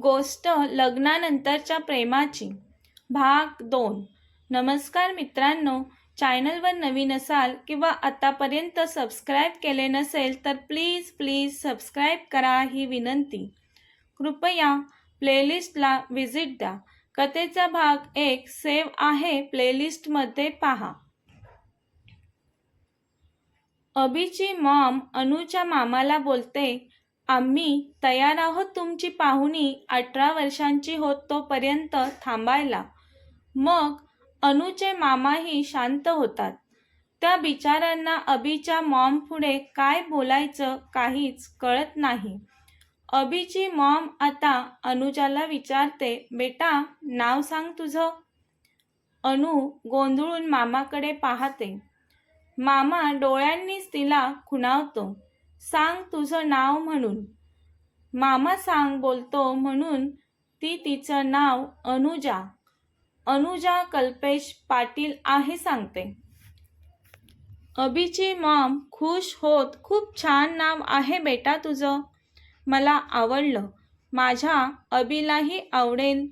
गोष्ट लग्नानंतरच्या प्रेमाची भाग 2. नमस्कार मित्रांनो, चॅनलवर नवीन असाल किंवा आतापर्यंत सबस्क्राईब केले नसेल तर प्लीज सबस्क्राईब करा ही विनंती. कृपया प्लेलिस्टला व्हिजिट द्या. कथेचा भाग 1 सेव्ह आहे प्लेलिस्टमध्ये पहा. अभिची मॉम अनुच्या मामाला बोलते, आम्ही तयार आहोत तुमची पाहुणी 18 वर्षांची होत तोपर्यंत थांबायला. मग अनुचे मामाही शांत होतात. त्या बिचाऱ्यांना अभिच्या मॉम पुढे काय बोलायचं काहीच कळत नाही. अभिची मॉम आता अनुजाला विचारते, बेटा नाव सांग तुझं. अनु गोंधळून मामाकडे पाहते. मामा डोळ्यांनीच तिला खुणावतो, सांग तुझं नाव म्हणून. मामा सांग बोलतो म्हणून ती तिचं नाव अनुजा कल्पेश पाटील आहे सांगते. अभिची मॉम खुश होत, खूप छान नाव आहे बेटा तुझं. मला आवडलं, माझ्या अभिलाही आवडेल.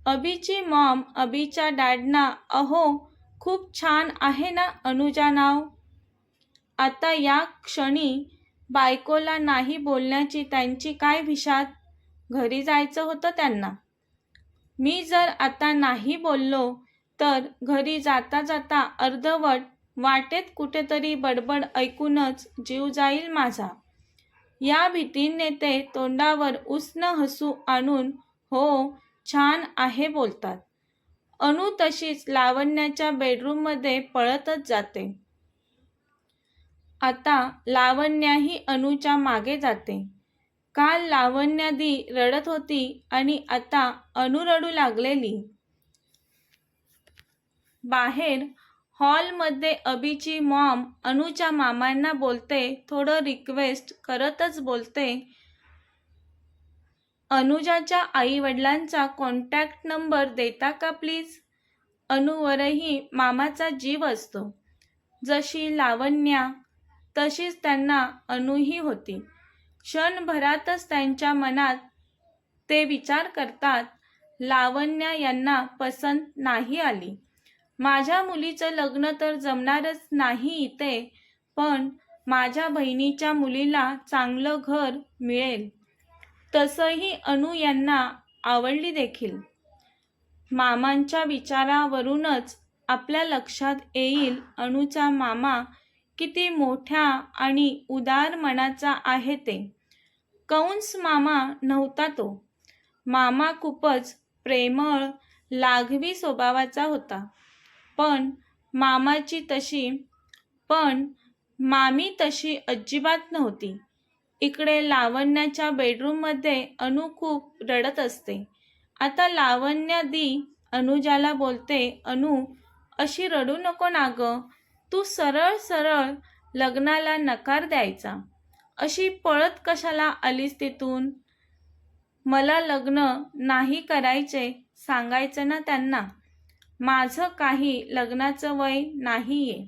अभिची मॉम अभिच्या डॅडना, अहो खूप छान आहे ना अनुजा नाव. आता या क्षणी बायकोला नाही बोलण्याची त्यांची काय भिशात. घरी जायचं होतं त्यांना. मी जर आता नाही बोललो तर घरी जाता जाता अर्धवट वाटेत कुठेतरी बडबड ऐकूनच जीव जाईल माझा. या भीतीने ते तोंडावर उष्ण हसू आणून हो छान आहे बोलतात. अनु तशीच लावण्याच्या बेडरूममध्ये पळतच जाते. आता लावण्याही अनुच्या मागे जाते. काल लावण्यादी रडत होती आणि आता अनु रडू लागलेली. बाहेर हॉलमध्ये अभिची मॉम अनुच्या मामांना बोलते, थोडं रिक्वेस्ट करतच बोलते, अनुजाच्या आई वडिलांचा कॉन्टॅक्ट नंबर देता का प्लीज. अनुवरही मामाचा जीव असतो. जशी लावण्या तशीच त्यांना अनुही होती. क्षणभरातच त्यांच्या मनात ते विचार करतात, लावण्या यांना पसंत नाही आली. माझ्या मुलीचं लग्न तर जमणारच नाही इथे, पण माझ्या बहिणीच्या मुलीला चांगलं घर मिळेल. तसंही अनु यांना आवडली देखील. मामांच्या विचारावरूनच आपल्या लक्षात येईल अनुचा मामा किती मोठ्या आणि उदार मनाचा आहे ते. कंस मामा नव्हता तो. मामा खूपच प्रेमळ लाघवी स्वभावाचा होता. पण मामी तशी अजिबात नव्हती. इकडे लावण्याच्या बेडरूममध्ये अनु खूप रडत असते. आता लावण्या दी अनुजाला बोलते, अनु अशी रडू नको ना गं. तू सरळ लग्नाला नकार द्यायचा. अशी पळत कशाला आलीस तिथून. मला लग्न नाही करायचे सांगायचं ना त्यांना. माझं काही लग्नाचं वय नाहीये.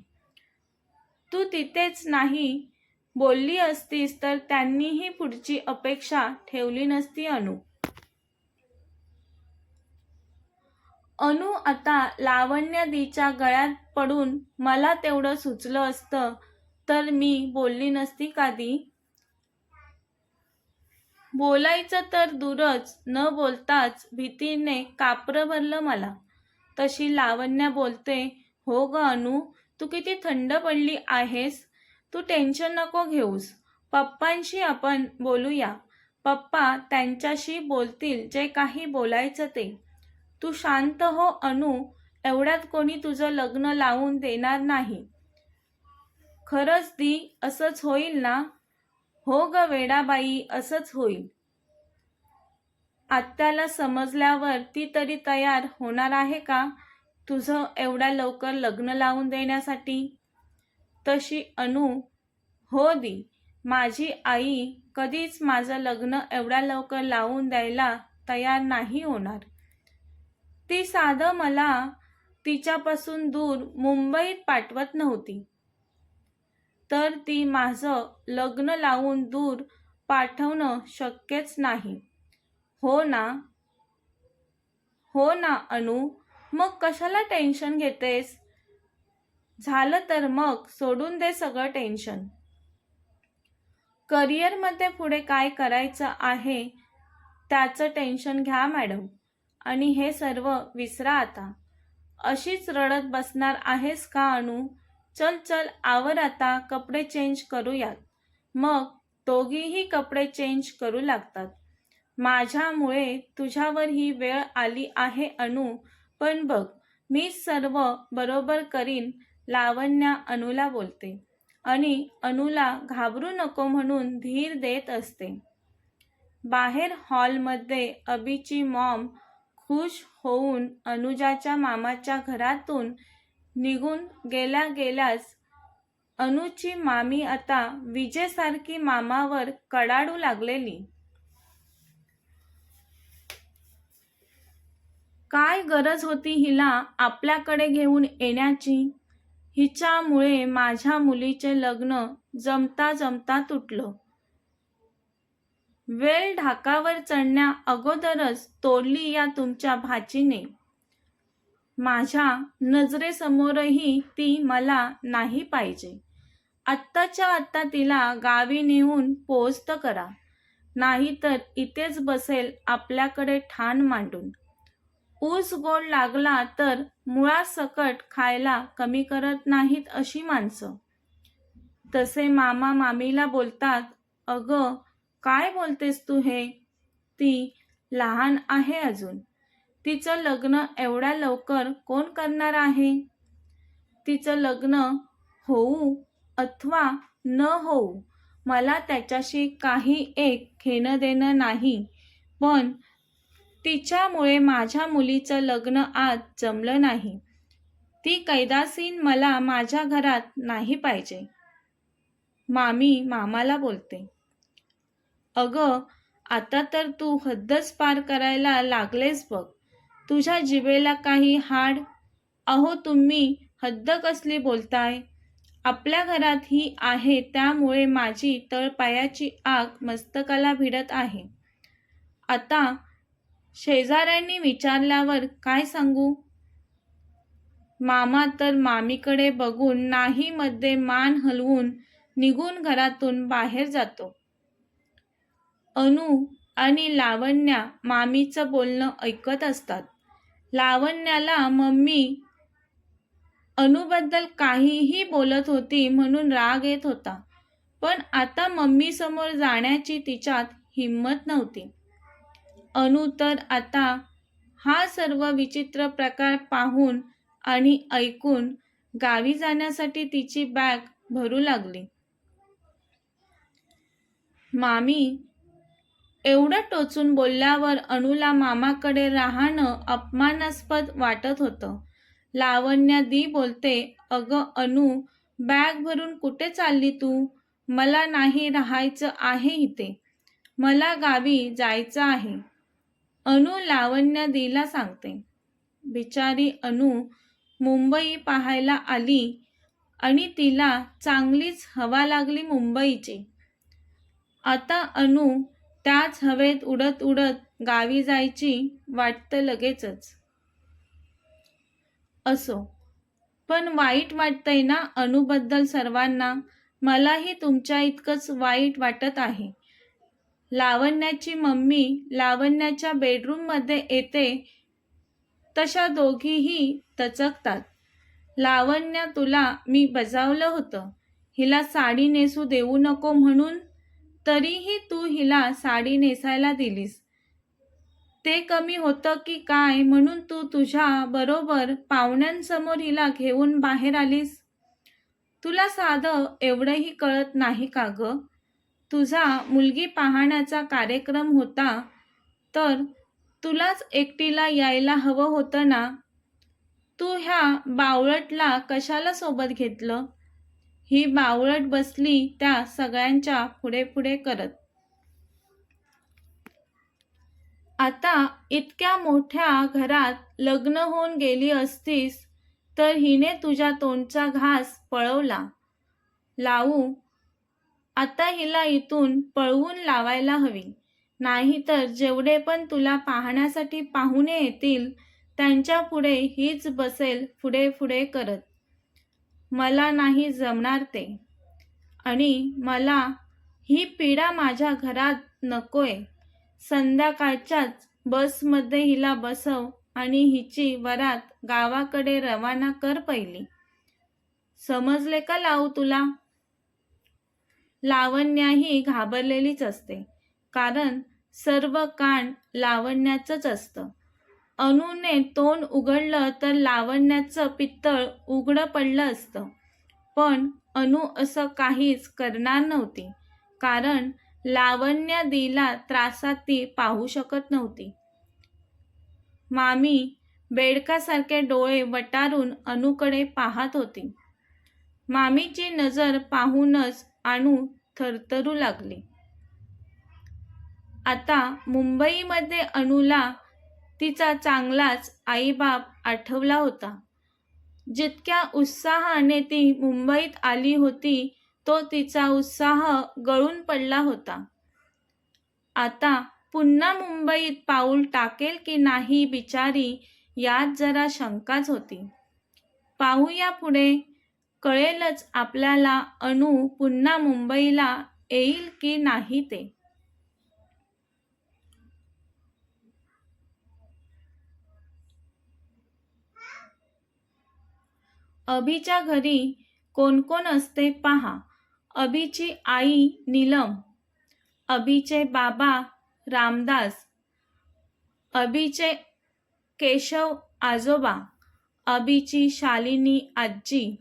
तू तिथेच नाही बोलली असतीस तर त्यांनीही पुढची अपेक्षा ठेवली नसती. अनु आता लावण्यादीच्या गळ्यात पडून मला तेवढं सुचलं असतं तर मी बोलली नसती का दी. बोलायचं तर दूरच, न बोलताच भीतीने कापरं भरलं मला. तशी लावण्या बोलते, हो ग अनु, तू किती थंड पडली आहेस. तू टेन्शन नको घेऊस. पप्पांशी आपण बोलूया. पप्पा त्यांच्याशी बोलतील जे काही बोलायचं ते. तू शांत हो अनु, एवढ्यात कोणी तुझं लग्न लावून देणार नाही. खरंच दी असंच होईल ना. हो ग वेडाबाई, असंच होईल. आत्याला समजल्यावर ती तरी तयार होणार आहे का तुझं एवढ्या लवकर लग्न लावून देण्यासाठी. तशी अनु, हो दी, माझी आई कधीच माझं लग्न एवढ्या लवकर लावून द्यायला तयार नाही होणार. ती साधं मला तिच्यापासून दूर मुंबईत पाठवत नव्हती, तर ती माझं लग्न लावून दूर पाठवणं शक्यच नाही. हो ना, हो ना अनु, मग कशाला टेन्शन घेतेस? झालं तर मग सोडून दे सगळं टेन्शन. करिअरमध्ये पुढे काय करायचं आहे त्याचं टेन्शन घ्या मॅडम, आणि हे सर्व विसरा आता. अशीच रडत बसणार आहेस का अनु? चल चल आवर आता, कपडे चेंज करूयात. मग दोघीही कपडे चेंज करू लागतात. माझ्यामुळे तुझ्यावर ही वेळ आली आहे अनु, पण बघ मी सर्व बरोबर करीन. लावण्या अनुला बोलते आणि अनुला घाबरू नको म्हणून धीर देत असते. बाहेर हॉलमध्ये अबीची मॉम खुश होऊन अनुजाच्या मामाच्या घरातून निघून गेल्या गेल्यास अनुची मामी आता विजेसारखी मामावर कडाडू लागलेली. काय गरज होती हिला आपल्याकडे घेऊन येण्याची? हिच्यामुळे माझ्या मुलीचे लग्न जमता जमता तुटलं. वेळ ढाकावर चढण्या अगोदरच तोडली या तुमच्या भाचीने. माझ्या नजरेसमोरही ती मला नाही पाहिजे. आत्ताच्या आत्ता तिला गावी नेऊन पोहोचत करा, नाहीतर इथेच बसेल आपल्याकडे ठाण मांडून. ऊस गोड लागला तर मुळासकट खायला कमी करत नाहीत अशी माणसं. तसे मामा मामीला बोलतात. अगं काय बोलतेस तू हे? ती लहान आहे अजून. तिचं लग्न एवढ्या लवकर कोण करणार आहे? तिचं लग्न होऊ अथवा न होऊ मला त्याच्याशी काही एक घेणं देणं नाही, पण तिच्यामुळे माझ्या मुलीचं लग्न आज जमलं नाही. ती कैदासीन मला माझ्या घरात नाही पाहिजे. मामी मामाला बोलते. अगं आता तर तू हद्दच पार करायला लागलेस बघ. तुझ्या जिभेला काही हाड? अहो तुम्ही हद्द कसली बोलताय? आपल्या घरात ही आहे त्यामुळे माझी तळपायाची आग मस्तकाला भिडत आहे. आता शेजाऱ्यांनी विचारल्यावर काय सांगू? मामा तर मामीकडे बघून नाही मध्ये मान हलवून निघून घरातून बाहेर जातो. अनु आणि लावण्या मामीचं बोलणं ऐकत असतात. लावण्याला मम्मी अनुबद्दल काहीही बोलत होती म्हणून राग येत होता, पण आता मम्मी समोर जाण्याची तिच्यात हिंमत नव्हती. अनु तर आता हा सर्व विचित्र प्रकार पाहून आणि ऐकून गावी जाण्यासाठी तिची बॅग भरू लागली. मामी एवढं टोचून बोलल्यावर अनुला मामाकडे राहणं अपमानास्पद वाटत होतं. लावण्या दी बोलते. अगं अनु, बॅग भरून कुठे चालली तू? मला नाही राहायचं आहे इथे. मला गावी जायचं आहे. अनु लावण्या दीला सांगते. बिचारी अनु मुंबई पाहायला आली आणि तिला चांगलीच हवा लागली मुंबईची. आता अनु त्याच हवेत उडत उडत गावी जायची वाटतं लगेचच. असो, पण वाईट वाटतंय ना अनुबद्दल सर्वांना? मलाही तुमच्या इतकंच वाईट वाटत आहे. लावण्याची मम्मी लावण्याच्या बेडरूममध्ये येते तशा दोघीही दचकतात. लावण्या तुला मी बजावलं होतं हिला साडी नेसू देऊ नको म्हणून, तरीही तू हिला साडी नेसायला दिलीस. ते कमी होतं की काय म्हणून तू तुझ्या बरोबर पाहुण्यांसमोर हिला घेऊन बाहेर आलीस? तुला साधं एवढंही कळत नाही का ग? तुझा मुलगी पाहण्याचा कार्यक्रम होता तर तुलाच एकटीला यायला हवं होतं ना. तू ह्या बावळटला कशाला सोबत घेतलं? ही बावळट बसली त्या सगळ्यांच्या पुढे पुढे करत. आता इतक्या मोठ्या घरात लग्न होऊन गेली असतीस तर हिने तुझ्या तोंडचा घास पळवला. लावू आता हिला इथून पळवून लावायला हवी. नाहीतर जेवढे पण तुला पाहण्यासाठी पाहुणे येतील त्यांच्या पुढे हीच बसेल पुढे पुढे करत. मला नाही जमणार ते. आणि मला ही पीडा माझ्या घरात नकोय. संध्याकाळच्याच बसमध्ये हिला बसव आणि हिची वरात गावाकडे रवाना कर पहिली. समजले का लावू तुला? लावण्याही घाबरलेलीच असते, कारण सर्व कान लावण्याचंच असतं. अनुने तोंड उघडलं तर लावण्याचं पित्तळ उघडं पडलं असतं. पण अनु असं काहीच करणार नव्हती, कारण लावण्यादीला त्रासात ती पाहू शकत नव्हती. मामी बेडकासारखे डोळे वटारून अनुकडे पाहत होती. मामीची नजर पाहूनच अनु थरथरू लागली. आता मुंबईमध्ये अनुला तिचा चांगलाच आईबाप आठवला होता. जितक्या उत्साहाने ती मुंबईत आली होती तो तिचा उत्साह गळून पडला होता. आता पुन्हा मुंबईत पाऊल टाकेल की नाही बिचारी यात जरा शंकाच होती. पाहूया पुढे, कळेलच आपल्याला अनु पुन्हा मुंबईला येईल की नाही ते. अभिच्या घरी कोण कोण असते पहा. अभिची आई नीलम, अभिचे बाबा रामदास, अभिचे केशव आजोबा, अभिची शालिनी आजी,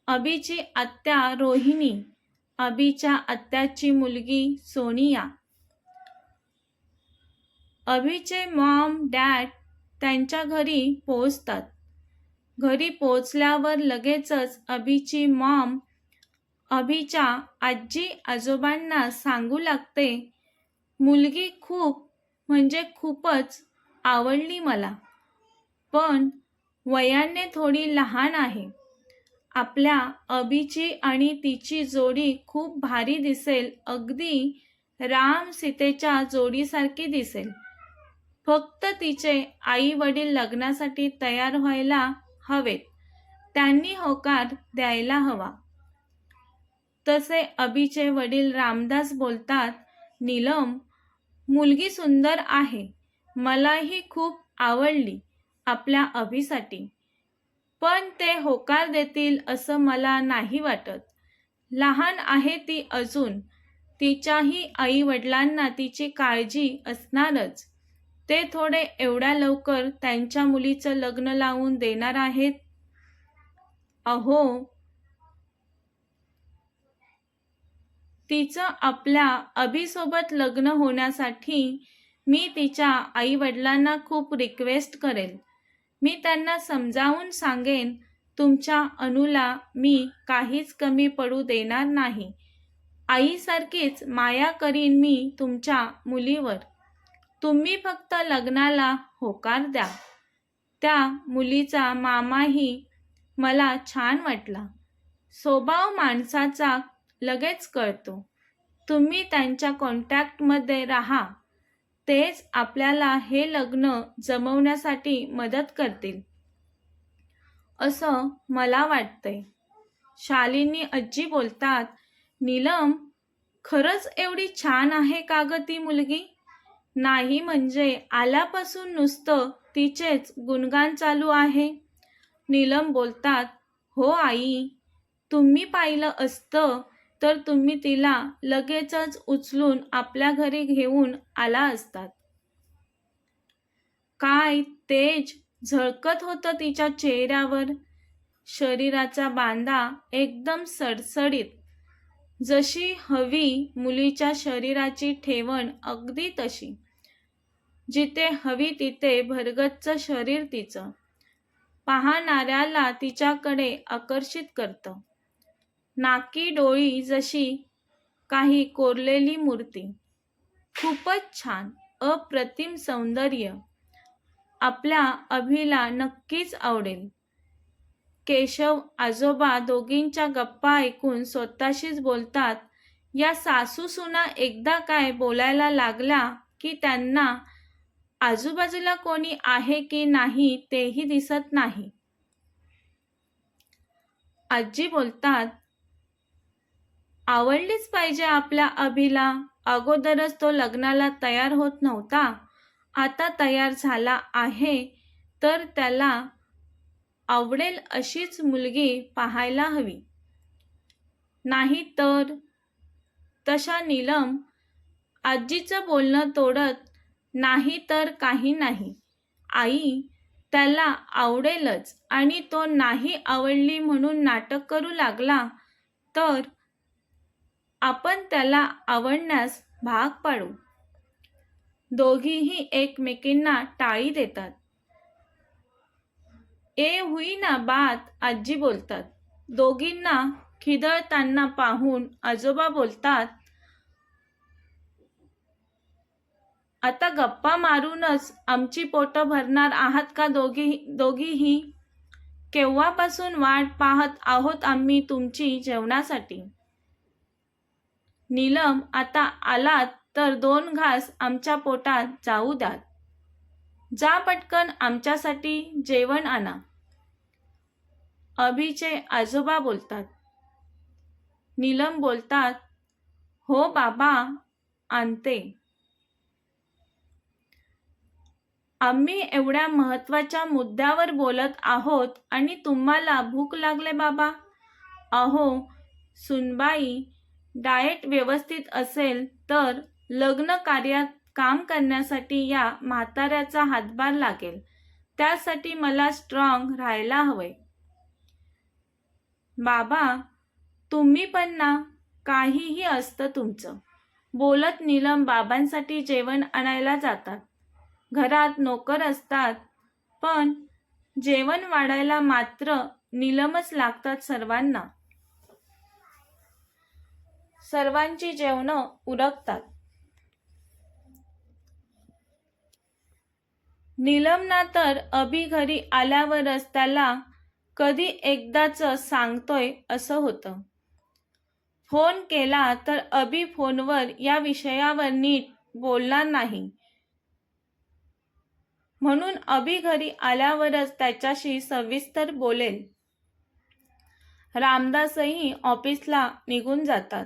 अभिची आत्या रोहिणी, अभिच्या आत्याची मुलगी सोनिया. अभिचे मॉम डॅड त्यांच्या घरी पोहोचतात. घरी पोहोचल्यावर लगेचच अभिची मॉम अभिच्या आजी आजोबांना सांगू लागते, मुलगी खूप म्हणजे खूपच आवडली मला, पण वयाने थोडी लहान आहे. आपल्या अभिची आणि तिची जोडी खूप भारी दिसेल, अगदी राम सीतेच्या जोडीसारखी दिसेल. फक्त तिचे आई वडील लग्नासाठी तयार व्हायला हवेत, त्यांनी होकार द्यायला हवा. तसे अभिचे वडील रामदास बोलतात, नीलम मुलगी सुंदर आहे, मलाही खूप आवडली आपल्या अभिसाठी, पण ते होकार देतील असं मला नाही वाटत. लहान आहे ती अजून, तिच्याही आई वडिलांना तिची काळजी असणारच. ते थोडे एवढ्या लवकर त्यांच्या मुलीचं लग्न लावून देणार आहेत? अहो, तिचं आपल्या अभिसोबत लग्न होण्यासाठी मी तिच्या आई वडिलांना खूप रिक्वेस्ट करेल. मी त्यांना समजावून सांगेन, तुमच्या अनुला मी काहीच कमी पडू देणार नाही. आईसारखीच माया करीन मी तुमच्या मुलीवर. तुम्ही फक्त लग्नाला होकार द्या. त्या मुलीचा मामाही मला छान वाटला. स्वभाव माणसाचा लगेच कळतो. तुम्ही त्यांच्या कॉन्टॅक्टमध्ये राहा, तेच आपल्याला हे लग्न जमवण्यासाठी मदत करतील असं मला वाटतंय. शालिनी आजी बोलतात, नीलम खरंच एवढी छान आहे का ग ती मुलगी? नाही म्हणजे आल्यापासून नुसतं तिचेच गुणगान चालू आहे. नीलम बोलतात, हो आई, तुम्ही पाहिलं असतं तर तुम्ही तिला लगेचच उचलून आपल्या घरी घेऊन आला असतात. काय तेज झळकत होतं तिच्या चेहऱ्यावर. शरीराचा बांधा एकदम सडसडीत, जशी हवी मुलीच्या शरीराची ठेवण अगदी तशी. जिथे हवी तिथे भरगच्च शरीर तिचं पाहणाऱ्याला तिच्याकडे आकर्षित करतं. नाकी डोळी जशी काही कोरलेली मूर्ती. खूपच छान, अप्रतिम सौंदर्य. आपल्या अभिला नक्कीच आवडेल. केशव आजोबा दोघींच्या गप्पा ऐकून स्वतःशीच बोलतात, या सासू सुना एकदा काय बोलायला लागल्या की त्यांना आजूबाजूला कोणी आहे की नाही तेही दिसत नाही. आजी बोलतात, आवडलीच पाहिजे आपल्या अभिला. अगोदरच तो लग्नाला तयार होत नव्हता, आता तयार झाला आहे तर त्याला आवडेल अशीच मुलगी पाहायला हवी. नाही तर. तशा नीलम आजीचं बोलणं तोडत, नाही तर काही नाही. आई, त्याला आवडेलच आणि तो नाही आवडली म्हणून नाटक करू लागला तर आपण त्याला आवडण्यास भाग पाडू. दोघीही एकमेकींना टाळी देतात. ए हुई ना बात, आजी बोलतात. दोघींना खिदळताना पाहून आजोबा बोलतात, आता गप्पा मारूनच आमची पोटं भरणार आहात का दोघीही? केव्हापासून वाट पाहत आहोत आम्ही तुमची जेवणासाठी. नीलम, आता आलात तर 2 घास आमच्या पोटात जाऊ द्यात. जा पटकन आमच्यासाठी जेवण आणा. अभिचे आजोबा बोलतात. नीलम बोलतात, हो बाबा, आणते. आम्ही एवढ्या महत्त्वाच्या मुद्द्यावर बोलत आहोत आणि तुम्हाला भूक लागले बाबा. अहो सुनबाई, डाएट व्यवस्थित असेल तर लग्न कार्यात काम करण्यासाठी या म्हाताऱ्याचा हातभार लागेल. त्यासाठी मला स्ट्रॉंग राहायला हवंय. बाबा, तुम्ही पण ना, काहीही असतं तुमचं. बोलत नीलम बाबांसाठी जेवण आणायला जातात. घरात नोकर असतात पण जेवण वाढायला मात्र नीलमच लागतात सर्वांना. सर्वांची जेवणं उरकतात. नीलमना तर अभि घरी आल्यावरच त्याला कधी एकदाच सांगतोय असं होतं. फोन केला तर अभि फोनवर या विषयावर नीट बोलणार नाही, म्हणून अभि घरी आल्यावरच त्याच्याशी सविस्तर बोलेल. रामदासही ऑफिसला निघून जातात.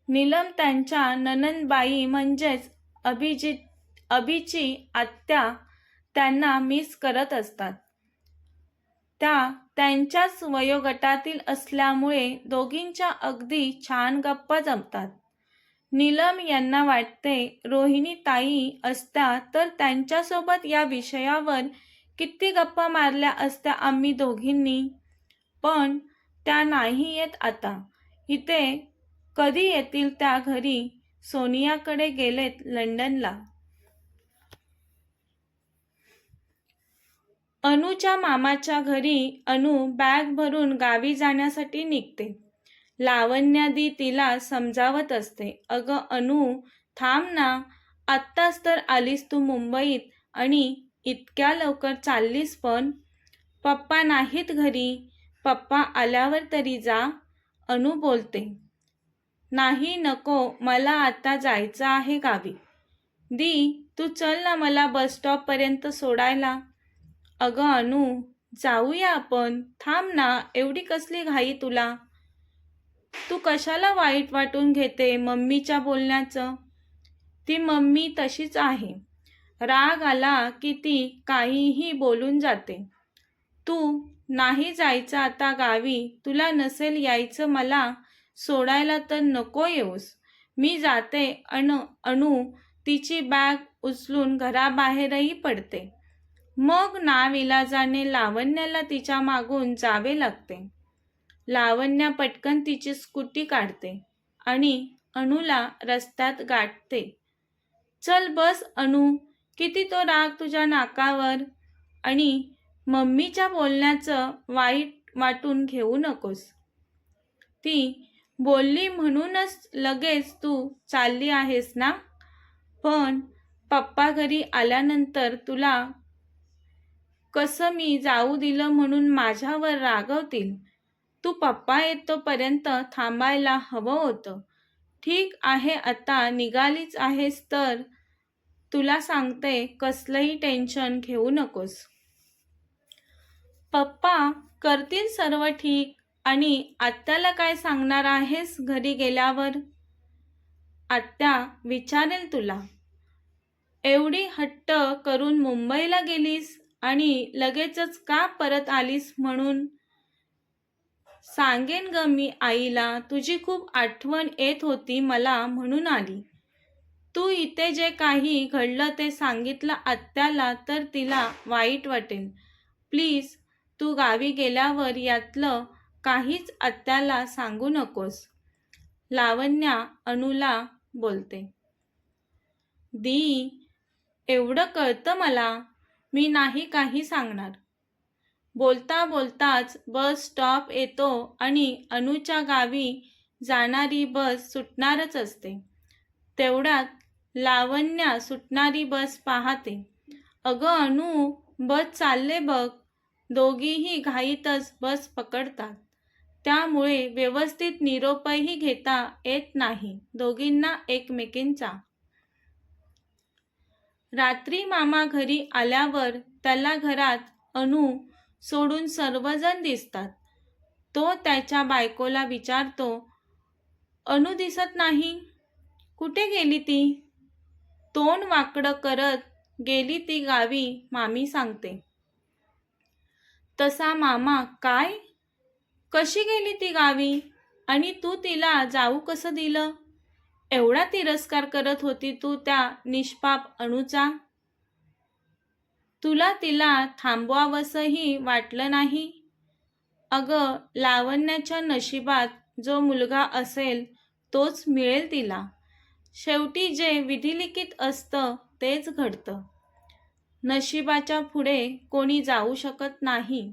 नीलम त्यांच्या नणंदबाई म्हणजेच अभिची आत्या त्यांना मिस करत असतात. त्या त्यांच्याच वयोगटातील असल्यामुळे दोघींच्या अगदी छान गप्पा जमतात. नीलम यांना वाटते, रोहिणी ताई असत्या तर त्यांच्यासोबत या विषयावर किती गप्पा मारल्या असत्या आम्ही दोघींनी. पण त्या नाही येत आता. इथे कधी येतील त्या घरी? सोनियाकडे गेलेत लंडनला. अनुच्या मामाच्या घरी अनु बॅग भरून गावी जाण्यासाठी निघते. लावण्यादी तिला समजावत असते, अगं अनु, थांब ना, आत्ताच तर आलीस तू मुंबईत आणि इतक्या लवकर चाललीस पण? पप्पा नाहीत घरी, पप्पा आल्यावर तरी जा. अनु बोलते, नाही नको, मला आता जायचं आहे गावी. दी, तू चल ना मला बस स्टॉपपर्यंत सोडायला. अगं अनु, जाऊया आपण, थांब ना, एवढी कसली घाई तुला? तू कशाला वाईट वाटून घेते मम्मीच्या बोलण्याचं? ती मम्मी तशीच आहे. राग आला की ती काहीही बोलून जाते. तू नाही जायचं आता गावी? तुला नसेल यायचं मला सोडायला तर नको येऊस. मी जाते. अनु तिची बॅग उचलून घराबाहेरही पडते. मग नाविलाजाने लावण्याला तिच्या मागून जावे लागते. लावण्या पटकन तिची स्कूटी काढते आणि अनुला रस्त्यात गाठते. चल बस अनु, किती तो राग तुझ्या नाकावर? आणि मम्मीच्या बोलण्याचं वाईट वाटून घेऊ नकोस. ती बोलली म्हणूनच लगेच तू चालली आहेस ना? पण पप्पा घरी आल्यानंतर तुला कसं मी जाऊ दिलं म्हणून माझ्यावर रागवतील. तू पप्पा येतोपर्यंत थांबायला हवं होतं. ठीक आहे, आता निघालीच आहेस तर तुला सांगते, कसलंही टेन्शन घेऊ नकोस. पप्पा करतील सर्व ठीक. आणि आत्याला काय सांगणार आहेस घरी गेल्यावर? आत्या विचारेल तुला. एवढी हट्ट करून मुंबईला गेलीस आणि लगेचच का परत आलीस म्हणून? सांगेन ग मी आईला, तुझी खूप आठवण येत होती मला म्हणून आली. तू इथे जे काही घडलं ते सांगितलं आत्याला तर तिला वाईट वाटेल. प्लीज तू गावी गेल्यावर यातलं काहीच आत्याला सांगू नकोस. लावण्या अनुला बोलते. दी, एवढं कळतं मला, मी नाही काही सांगणार. बोलता बोलताच बस स्टॉप येतो आणि अनुच्या गावी जाणारी बस सुटणारच असते. तेवढ्यात लावण्या सुटणारी बस पाहते. अगं अनु, बस चालले बघ. दोघीही घाईतच बस पकडतात. त्यामुळे व्यवस्थित निरोपही घेता येत नाही दोघींना एकमेकींचा. रात्री मामा घरी आल्यावर त्याला घरात अनु सोडून सर्वजण दिसतात. तो त्याच्या बायकोला विचारतो, अनु दिसत नाही, कुठे गेली ती? तोंड वाकडं करत गेली ती गावी, मामी सांगते. तसा मामा, काय? कशी गेली ती गावी? आणि तू तिला जाऊ कसं दिलं? एवढा तिरस्कार करत होती तू त्या निष्पाप अणूचा? तुला तिला थांबवावंसही वाटलं नाही? अगं, लावण्याच्या नशिबात जो मुलगा असेल तोच मिळेल तिला. शेवटी जे विधिलिखित असतं तेच घडतं. नशिबाच्या पुढे कोणी जाऊ शकत नाही.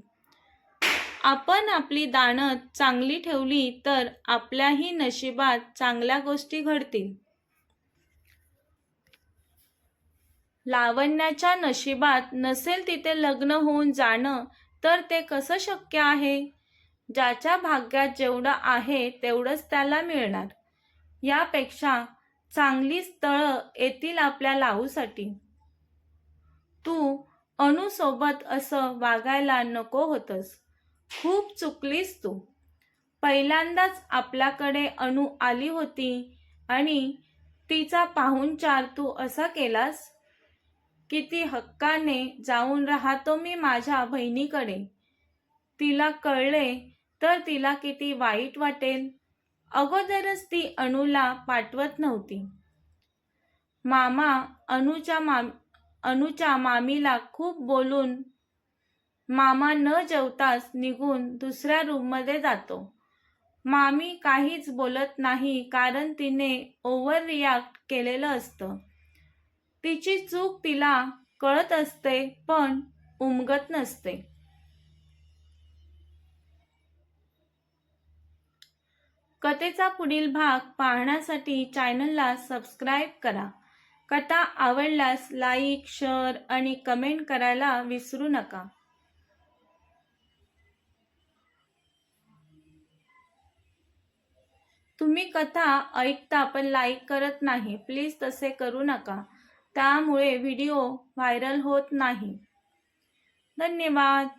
आपण आपली दाणत चांगली ठेवली तर आपल्याही नशिबात चांगल्या गोष्टी घडतील. लावण्याच्या नशिबात नसेल तिथे लग्न होऊन जाणं तर ते कसं शक्य आहे? ज्याच्या भाग्यात जेवढं आहे तेवढंच त्याला मिळणार. यापेक्षा चांगली स्थळं येतील आपल्या लावूसाठी. तू अनुसोबत असं वागायला नको होतंस. खूप चुकलीस तू. पहिल्यांदाच आपल्याकडे अनु आली होती आणि तिचा पाहुणचार तू असा केलास? किती हक्काने जाऊन राहतो मी माझ्या बहिणीकडे. तिला कळले तर तिला किती वाईट वाटेल. अगोदरच ती अनुला पाठवत नव्हती. मामा अनुच्या मामीला खूप बोलून मामा न जेवताच निघून दुसऱ्या रूममध्ये जातो. मामी काहीच बोलत नाही कारण तिने ओव्हर रिॲक्ट केलेलं असतं. तिची चूक तिला कळत असते पण उमगत नसते. कथेचा पुढील भाग पाहण्यासाठी चॅनलला सबस्क्राईब करा. कथा आवडल्यास लाईक, शेअर आणि कमेंट करायला विसरू नका. तुम्ही कथा ऐकता पण लाईक करत नाही. प्लीज तसे करू नका. त्यामुळे व्हिडिओ व्हायरल होत नाही. धन्यवाद.